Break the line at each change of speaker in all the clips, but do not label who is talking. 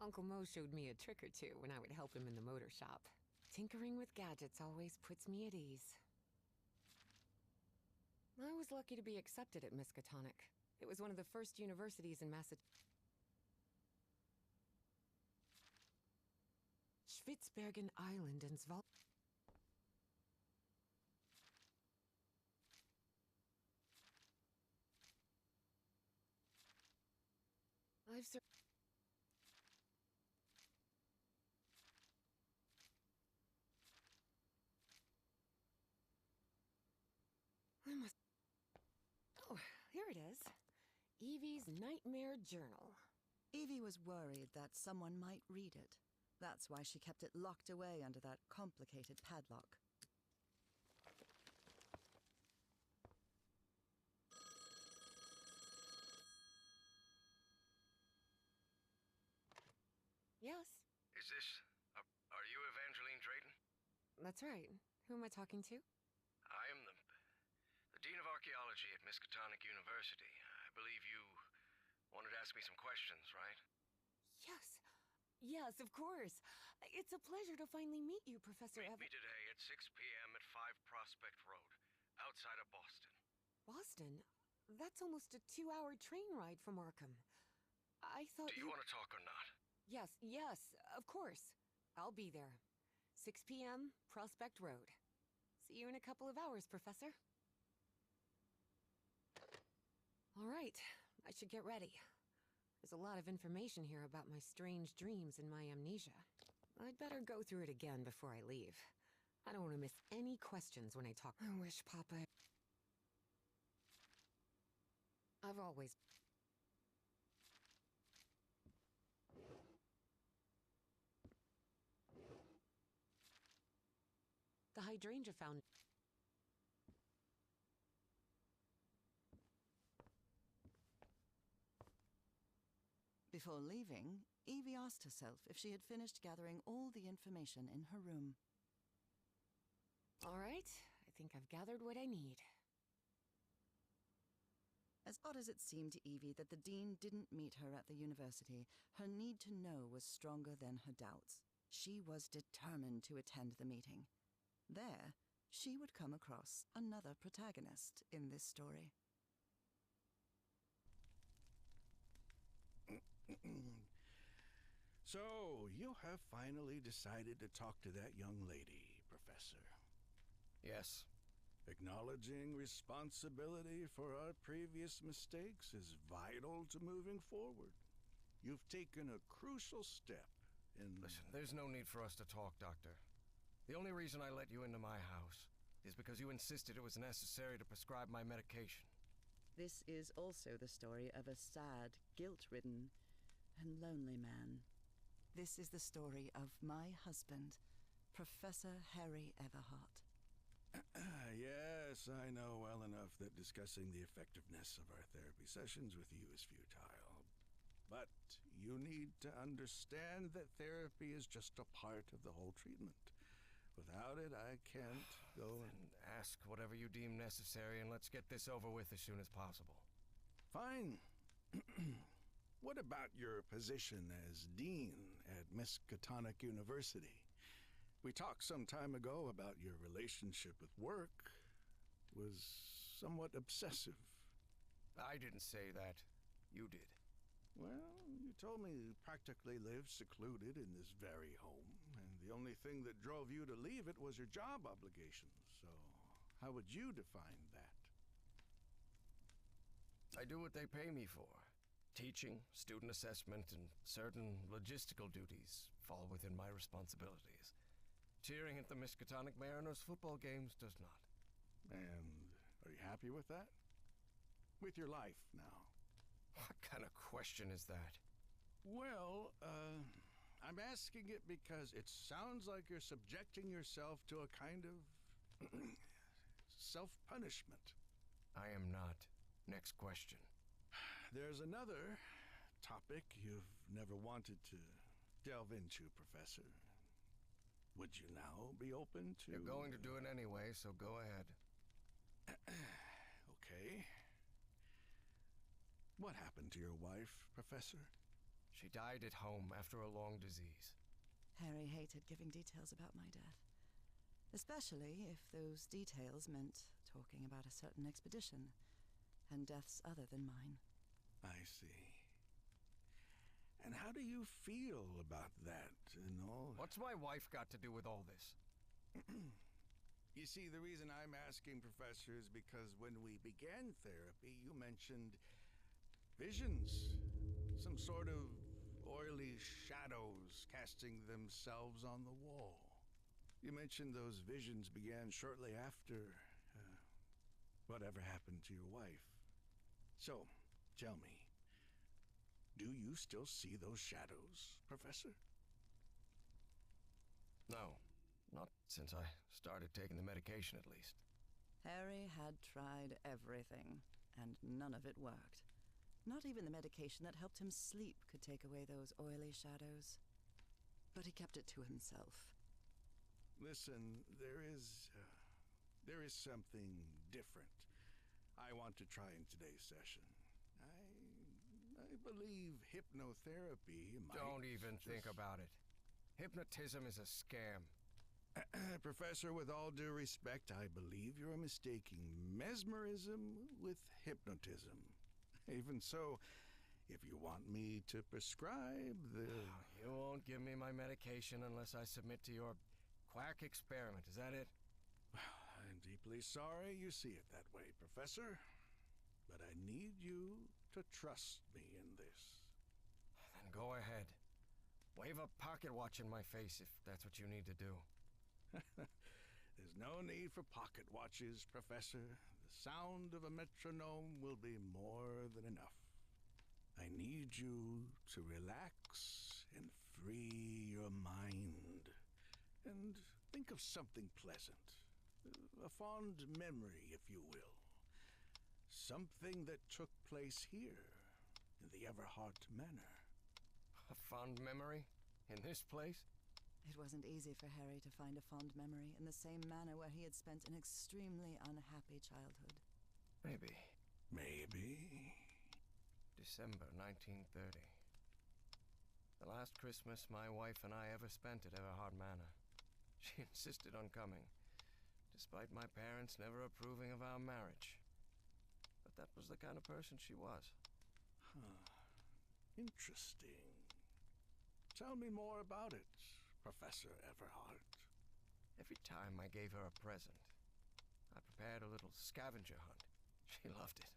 Uncle Mo showed me a trick or two when I would help him in the motor shop. Tinkering with gadgets always puts me at ease. I was lucky to be accepted at Miskatonic. It was one of the first universities in Massachusetts. Spitsbergen Island and Sval... I've ser- I must... Oh, here it is. Evie's Nightmare Journal.
Evie was worried that someone might read it. That's why she kept it locked away under that complicated padlock.
Yes,
Is this... are you Evangeline Drayton?
that's right. Who am I talking to?
I am the Dean of Archaeology at Miskatonic University. I believe you wanted to ask me some questions, right?
Yes. Yes, of course. It's a pleasure to finally meet you, Professor
Meet me today at 6 p.m. at 5 Prospect Road, outside of Boston.
Boston? That's almost a 2-hour train ride from Arkham. I thought
Do you want to talk or not?
Yes, yes, of course. I'll be there. 6 p.m., Prospect Road. See you in a couple of hours, Professor. All right, I should get ready. There's a lot of information here about my strange dreams and my amnesia. I'd better go through it again before I leave. I don't want to miss any questions when I talk. I wish Papa... I've always... The hydrangea found...
Before leaving, Evie asked herself if she had finished gathering all the information in her room.
All right, I think I've gathered what I need.
As odd as it seemed to Evie that the Dean didn't meet her at the university, her need to know was stronger than her doubts. She was determined to attend the meeting. There, she would come across another protagonist in this story.
So, you have finally decided to talk to that young lady, Professor.
Yes.
Acknowledging responsibility for our previous mistakes is vital to moving forward. You've taken a crucial step in...
Listen, there's no need for us to talk, Doctor. The only reason I let you into my house is because you insisted it was necessary to prescribe my medication.
This is also the story of a sad, guilt-ridden, and lonely man. This is the story of my husband, Professor Harry Everhart.
Yes, I know well enough that discussing the effectiveness of our therapy sessions with you is futile. But you need to understand that therapy is just a part of the whole treatment. Without it, I can't go and...
Ask whatever you deem necessary, and let's get this over with as soon as possible.
Fine. What about your position as Dean at Miskatonic University? We talked some time ago about your relationship with work. Was somewhat obsessive.
I didn't say that. You did.
Well, you told me you practically lived secluded in this very home, and the only thing that drove you to leave it was your job obligations. So, how would you define that?
I do what they pay me for. Teaching, student assessment, and certain logistical duties fall within my responsibilities. Cheering at the Miskatonic Mariners football games does not.
And are you happy with that? With your life now?
What kind of question is that?
Well, I'm asking it because it sounds like you're subjecting yourself to a kind of self-punishment.
I am not. Next question.
There's another topic you've never wanted to delve into, Professor. Would you now be open to...
You're going to do it anyway, so go ahead.
Okay. What happened to your wife, Professor?
She died at home after a long disease.
Harry hated giving details about my death, especially if those details meant talking about a certain expedition and deaths other than mine.
I see. And how do you feel about that and all?
What's my wife got to do with all this?
You see, the reason I'm asking, Professor, is because when we began therapy, you mentioned visions. Some sort of oily shadows casting themselves on the wall. You mentioned those visions began shortly after whatever happened to your wife. So, tell me, do you still see those shadows, Professor?
No, not since I started taking the medication, at least.
Harry had tried everything, and none of it worked. Not even the medication that helped him sleep could take away those oily shadows. But he kept it to himself.
Listen, there is something different I want to try in today's session. I believe hypnotherapy might...
Don't even think about it. Hypnotism is a scam.
Professor, with all due respect, I believe you're mistaking mesmerism with hypnotism. Even so, if you want me to prescribe the...
You won't give me my medication unless I submit to your quack experiment, is that it?
I'm deeply sorry you see it that way, Professor. But I need you to trust me in this.
Then go ahead. Wave a pocket watch in my face if that's what you need to do.
There's no need for pocket watches, Professor. The sound of a metronome will be more than enough. I need you to relax and free your mind. And think of something pleasant. A fond memory, if you will. Something that took place here, in the Everhart Manor.
A fond memory? In this place?
It wasn't easy for Harry to find a fond memory in the same manor where he had spent an extremely unhappy childhood.
Maybe. December 1930. The last Christmas my wife and I ever spent at Everhart Manor. She insisted on coming, despite my parents never approving of our marriage. But that was the kind of person she was.
Interesting. Tell me more about it, Professor Everhart.
Every time I gave her a present, I prepared a little scavenger hunt. She loved it.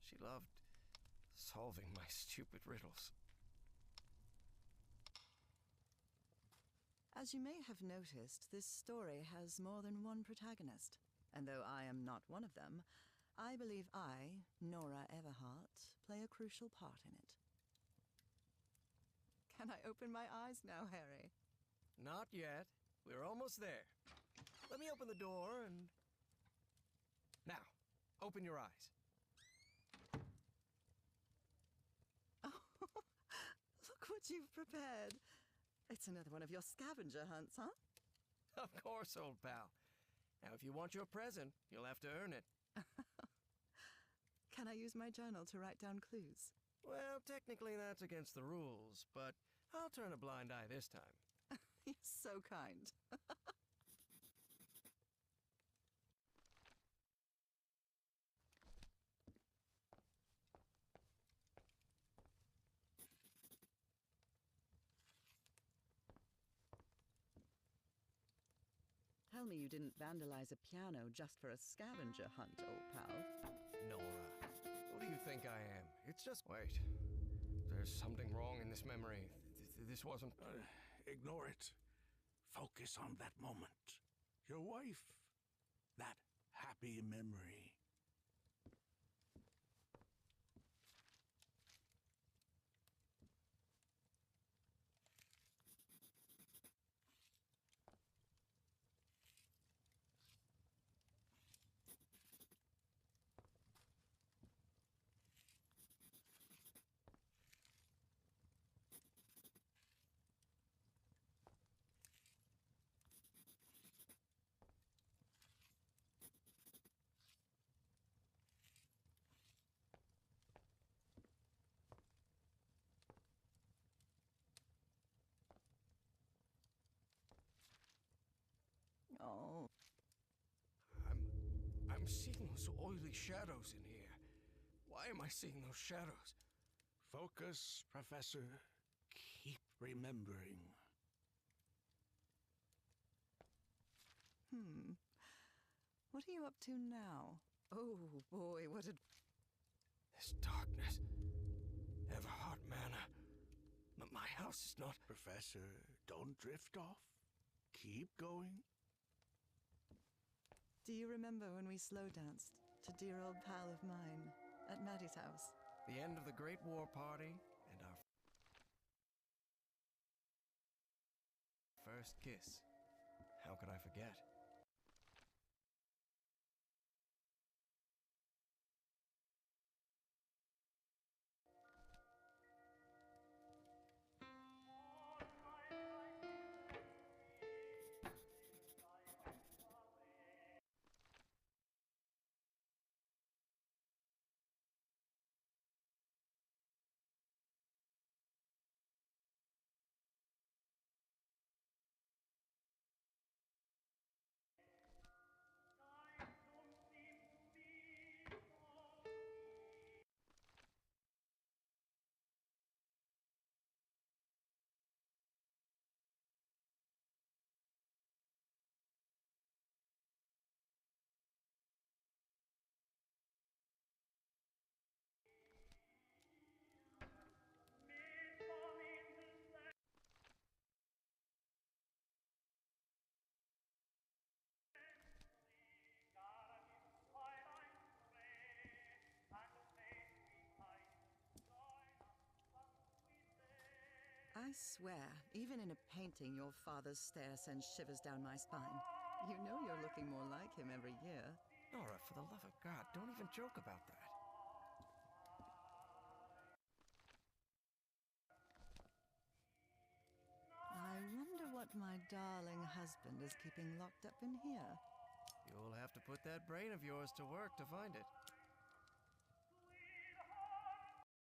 She loved solving my stupid riddles.
As you may have noticed, this story has more than one protagonist. And though I am not one of them, I believe I, Nora Everhart, play a crucial part in it. Can I open my eyes now, Harry?
Not yet. We're almost there. Let me open the door and... Now, open your eyes.
Oh, look what you've prepared. It's another one of your scavenger hunts, huh?
Of course, old pal. Now, if you want your present, you'll have to earn it.
Can I use my journal to write down clues?
Well, technically that's against the rules, but I'll turn a blind eye this time.
You're so kind. Tell me you didn't vandalize a piano just for a scavenger hunt, old pal.
Nora, what do you think I am? It's just... Wait. There's something wrong in this memory. This wasn't...
Ignore it. Focus on that moment. Your wife. That happy memory.
I'm seeing those oily shadows in here. Why am I seeing those shadows?
Focus, Professor. Keep remembering.
What are you up to now? Oh boy, what a...
This darkness. Everhard Manor. My house is not...
Professor, don't drift off. Keep going.
Do you remember when we slow danced to dear old pal of mine at Maddie's house?
The end of the Great War Party and our first kiss. How could I forget?
I swear, even in a painting, your father's stare sends shivers down my spine. You know you're looking more like him every year.
Nora, for the love of God, don't even joke about that.
I wonder what my darling husband is keeping locked up in here.
You'll have to put that brain of yours to work to find it.